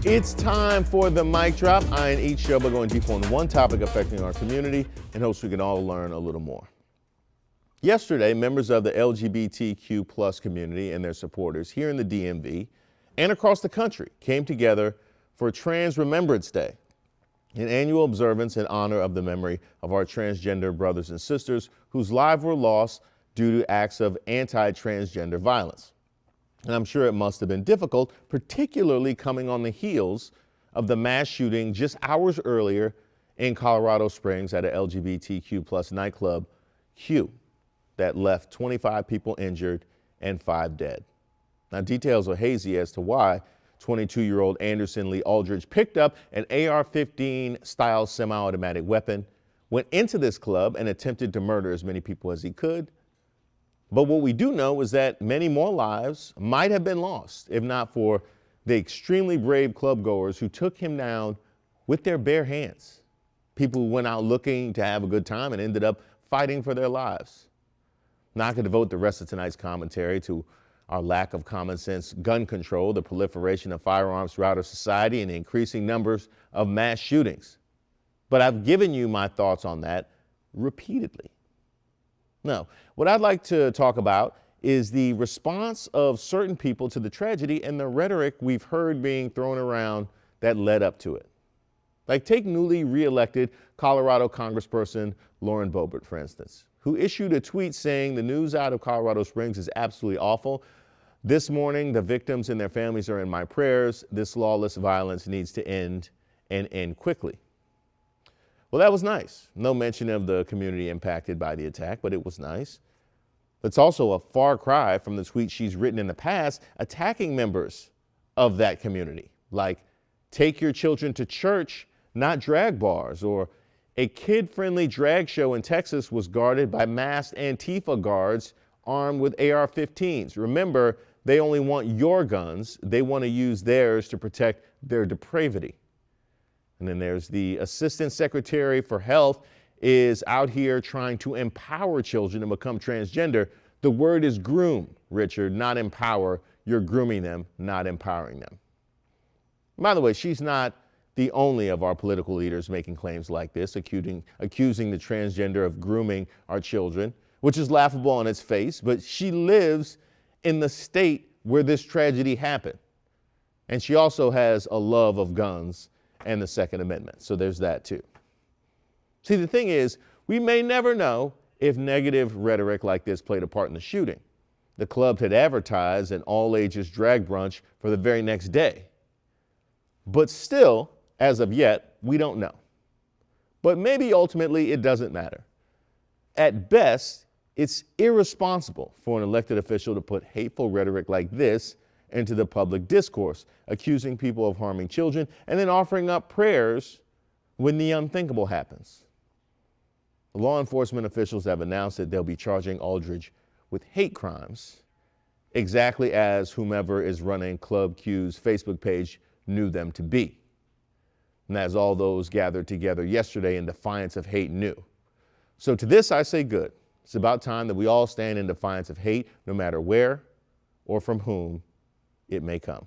It's time for the mic drop. In each show, we're going deep on one topic affecting our community in hopes we can all learn a little more. Yesterday, members of the LGBTQ plus community and their supporters here in the DMV and across the country came together for Trans Remembrance Day, an annual observance in honor of the memory of our transgender brothers and sisters whose lives were lost due to acts of anti-transgender violence. And I'm sure it must have been difficult, particularly coming on the heels of the mass shooting just hours earlier in Colorado Springs at a LGBTQ plus nightclub, Q, that left 25 people injured and 5 dead. Now, details are hazy as to why 22-year-old Anderson Lee Aldridge picked up an AR-15 style semi-automatic weapon, went into this club and attempted to murder as many people as he could. But what we do know is that many more lives might have been lost if not for the extremely brave clubgoers who took him down with their bare hands. People who went out looking to have a good time and ended up fighting for their lives. Now, I could devote the rest of tonight's commentary to our lack of common sense gun control, the proliferation of firearms throughout our society, and the increasing numbers of mass shootings. But I've given you my thoughts on that repeatedly. Now, what I'd like to talk about is the response of certain people to the tragedy and the rhetoric we've heard being thrown around that led up to it. Like, take newly reelected Colorado Congressperson Lauren Boebert, for instance, who issued a tweet saying the news out of Colorado Springs is absolutely awful. This morning, the victims and their families are in my prayers. This lawless violence needs to end and end quickly. Well, that was nice. No mention of the community impacted by the attack, but it was nice. It's also a far cry from the tweets she's written in the past attacking members of that community, like take your children to church, not drag bars, or a kid-friendly drag show in Texas was guarded by masked Antifa guards armed with AR-15s. Remember, they only want your guns. They want to use theirs to protect their depravity. And then there's the Assistant Secretary for Health is out here trying to empower children to become transgender. The word is groom, Richard, not empower. You're grooming them, not empowering them. By the way, she's not the only of our political leaders making claims like this, accusing the transgender of grooming our children, which is laughable on its face, but she lives in the state where this tragedy happened. And she also has a love of guns and the Second Amendment. So there's that too. See, the thing is, we may never know if negative rhetoric like this played a part in the shooting. The club had advertised an all-ages drag brunch for the very next day. But still, as of yet, we don't know. But maybe ultimately it doesn't matter. At best, it's irresponsible for an elected official to put hateful rhetoric like this into the public discourse, accusing people of harming children and then offering up prayers when the unthinkable happens. Law enforcement officials have announced that they'll be charging Aldridge with hate crimes, exactly as whomever is running Club Q's Facebook page knew them to be. And as all those gathered together yesterday in defiance of hate knew. So to this I say good. It's about time that we all stand in defiance of hate, no matter where or from whom it may come.